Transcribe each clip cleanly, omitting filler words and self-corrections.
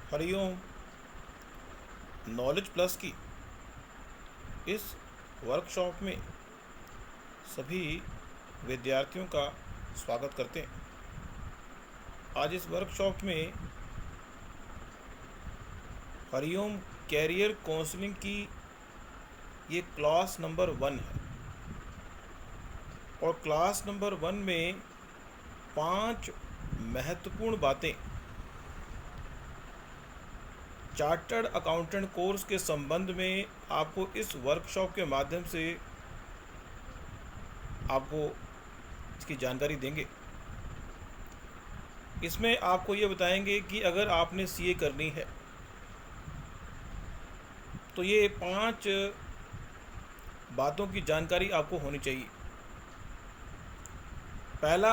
Hariom. Knowledge plus की इस workshop में सभी विद्यार्थियों का स्वागत करते हैं। आज इस वर्कशॉप में हरिओम कैरियर काउंसलिंग की ये क्लास नंबर 1 है और क्लास नंबर 1 में 5 महत्वपूर्ण बातें चार्टर्ड अकाउंटेंट कोर्स के संबंध में आपको इस वर्कशॉप के माध्यम से आपको इसकी जानकारी देंगे। इसमें आपको ये बताएंगे कि अगर आपने सीए करनी है तो ये 5 बातों की जानकारी आपको होनी चाहिए। पहला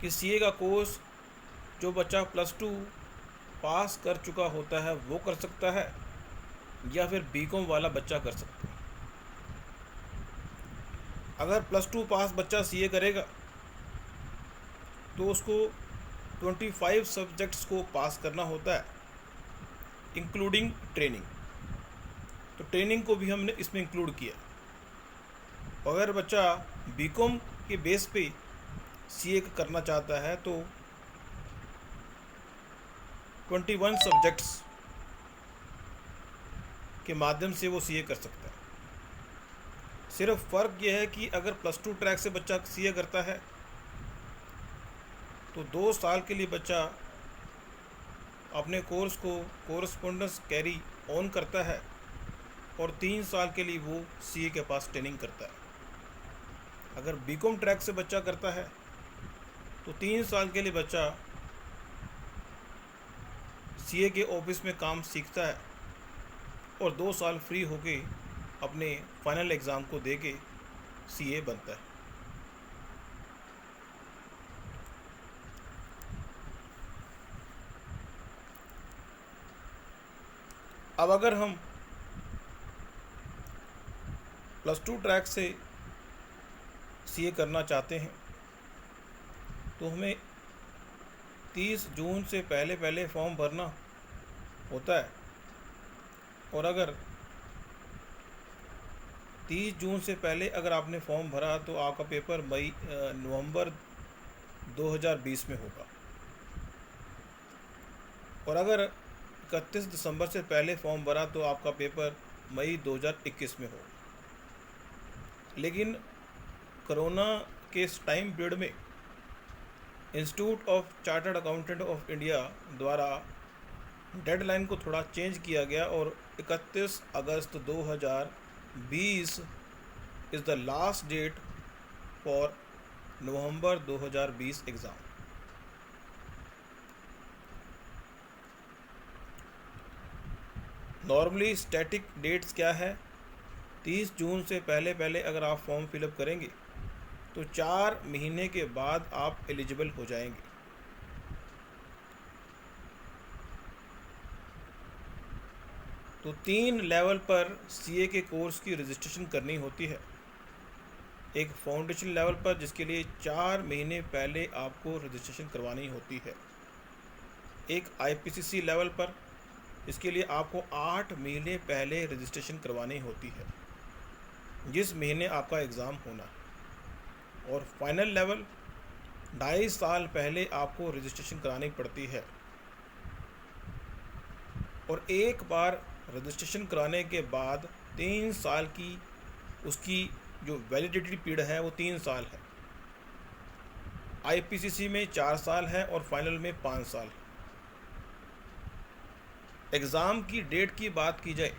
कि सीए का कोर्स जो बच्चा +2 पास कर चुका होता है वो कर सकता है या फिर बीकॉम वाला बच्चा कर सकता है। अगर +2 पास बच्चा सीए करेगा तो उसको 25 सब्जेक्ट्स को पास करना होता है इंक्लूडिंग ट्रेनिंग। तो ट्रेनिंग को भी हमने इसमें इंक्लूड किया। अगर बच्चा बीकॉम के बेस पे सीए करना चाहता है तो 21 सब्जेक्ट्स के माध्यम से वो सीए कर सकता है। सिर्फ फ़र्क यह है कि अगर +2 ट्रैक से बच्चा सीए करता है तो 2 साल के लिए बच्चा अपने कोर्स को कोरस्पोंडेंस कैरी ऑन करता है और 3 साल के लिए वो सीए के पास ट्रेनिंग करता है। अगर बीकॉम ट्रैक से बच्चा करता है तो 3 साल के लिए बच्चा सीए के ऑफिस में काम सीखता है और 2 साल फ्री होके अपने फाइनल एग्ज़ाम को देके सीए बनता है। अब अगर हम +2 ट्रैक से सीए करना चाहते हैं तो हमें 30 जून से पहले फॉर्म भरना होता है और अगर 30 जून से पहले अगर आपने फॉर्म भरा तो आपका पेपर नवंबर 2020 में होगा और अगर 31 दिसंबर से पहले फॉर्म भरा तो आपका पेपर मई 2021 में होगा। लेकिन कोरोना के इस टाइम पीरियड में Institute of Chartered Accountant of India द्वारा डेडलाइन को थोड़ा चेंज किया गया और 31 August 2020 is the last date for November 2020 exam. Normally static dates क्या है? 30 जून से पहले अगर आप फॉर्म फिलअप करेंगे तो 4 महीने के बाद आप एलिजिबल हो जाएंगे। तो 3 लेवल पर सीए के कोर्स की रजिस्ट्रेशन करनी होती है। एक फाउंडेशन लेवल पर जिसके लिए 4 महीने पहले आपको रजिस्ट्रेशन करवानी होती है। एक आईपीसीसी लेवल पर इसके लिए आपको 8 महीने पहले रजिस्ट्रेशन करवानी होती है जिस महीने आपका एग्ज़ाम होना है। और फाइनल लेवल 2.5 साल पहले आपको रजिस्ट्रेशन करानी पड़ती है और एक बार रजिस्ट्रेशन कराने के बाद 3 साल की उसकी जो वैलिडिटी पीरियड है वो 3 साल है। आईपीसीसी में 4 साल है और फाइनल में 5 साल है। एग्ज़ाम की डेट की बात की जाए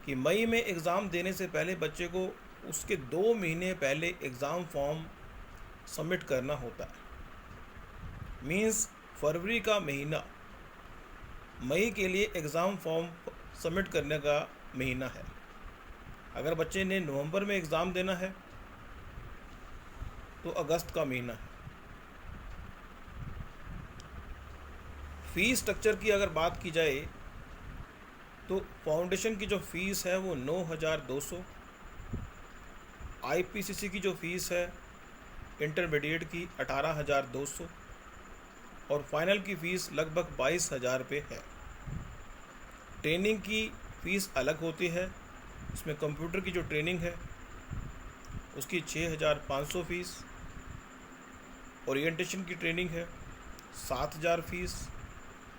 कि मई में एग्ज़ाम देने से पहले बच्चे को उसके 2 महीने पहले एग्ज़ाम फॉर्म सबमिट करना होता है। मीन्स फरवरी का महीना मई के लिए एग्ज़ाम फॉर्म सबमिट करने का महीना है। अगर बच्चे ने नवंबर में एग्ज़ाम देना है तो अगस्त का महीना है। फ़ीस स्ट्रक्चर की अगर बात की जाए तो फाउंडेशन की जो फ़ीस है वो 9,200, आईपीसीसी की जो फ़ीस है इंटरमीडिएट की 18,200 और फाइनल की फ़ीस लगभग 22,000 रुपये है। ट्रेनिंग की फ़ीस अलग होती है। इसमें कंप्यूटर की जो ट्रेनिंग है उसकी 6,500 फ़ीस, ओरिएंटेशन की ट्रेनिंग है 7,000 फ़ीस,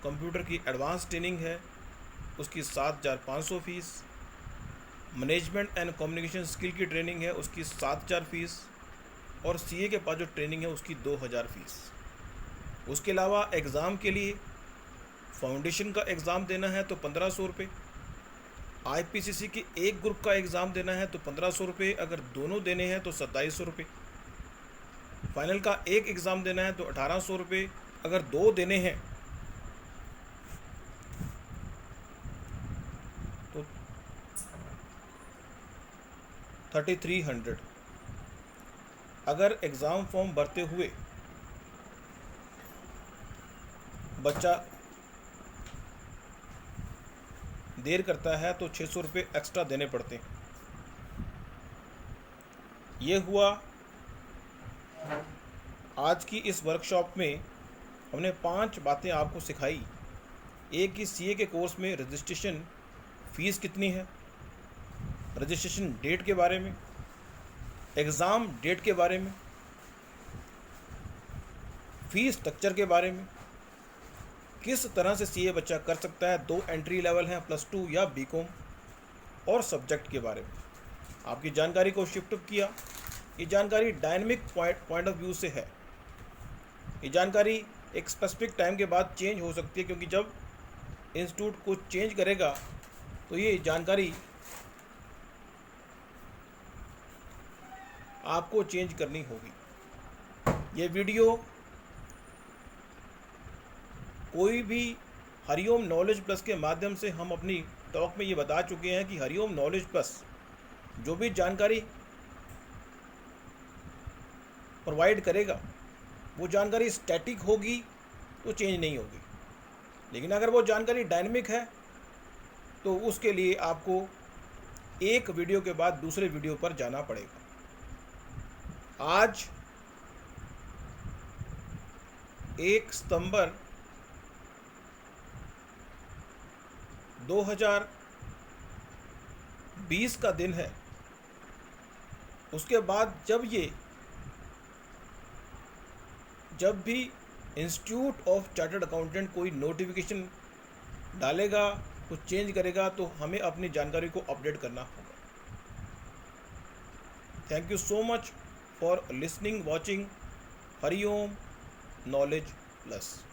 कंप्यूटर की एडवांस ट्रेनिंग है उसकी 7,500 fees, management and communication skill की ट्रेनिंग है उसकी 7,000 फ़ीस, और सीए के पास जो ट्रेनिंग है उसकी 2,000 फ़ीस। उसके अलावा एग्ज़ाम के लिए फाउंडेशन का एग्ज़ाम देना है तो 1,500 रुपये, आईपीसीसी के एक ग्रुप का एग्ज़ाम देना है तो 1,500 रुपये, अगर दोनों देने हैं तो 2,700 रुपये, फाइनल का एक एग्ज़ाम देना है तो 1,800 रुपये, अगर दो देने हैं तो 3,300। अगर एग्ज़ाम फॉर्म भरते हुए बच्चा देर करता है तो 600 रुपये एक्स्ट्रा देने पड़ते हैं। ये हुआ आज की इस वर्कशॉप में। हमने 5 बातें आपको सिखाई। एक कि सीए के कोर्स में रजिस्ट्रेशन फ़ीस कितनी है, रजिस्ट्रेशन डेट के बारे में, एग्ज़ाम डेट के बारे में, फ़ीस स्ट्रक्चर के बारे में, किस तरह से सीए बच्चा कर सकता है, 2 एंट्री लेवल हैं +2 या बीकॉम, और सब्जेक्ट के बारे में आपकी जानकारी को शिफ्ट अप किया। ये जानकारी डायनेमिक पॉइंट ऑफ व्यू से है। ये जानकारी एक स्पेसिफिक टाइम के बाद चेंज हो सकती है, क्योंकि जब इंस्टीट्यूट को चेंज करेगा तो ये जानकारी आपको चेंज करनी होगी। ये वीडियो कोई भी हरिओम नॉलेज प्लस के माध्यम से हम अपनी टॉक में ये बता चुके हैं कि हरिओम नॉलेज प्लस जो भी जानकारी प्रोवाइड करेगा वो जानकारी स्टैटिक होगी तो चेंज नहीं होगी, लेकिन अगर वो जानकारी डायनेमिक है तो उसके लिए आपको एक वीडियो के बाद दूसरे वीडियो पर जाना पड़ेगा। आज 1 सितंबर 2020 का दिन है। उसके बाद जब भी इंस्टीट्यूट ऑफ चार्टर्ड अकाउंटेंट कोई नोटिफिकेशन डालेगा, कुछ चेंज करेगा, तो हमें अपनी जानकारी को अपडेट करना होगा। Thank you so much for listening, watching Hariom knowledge plus.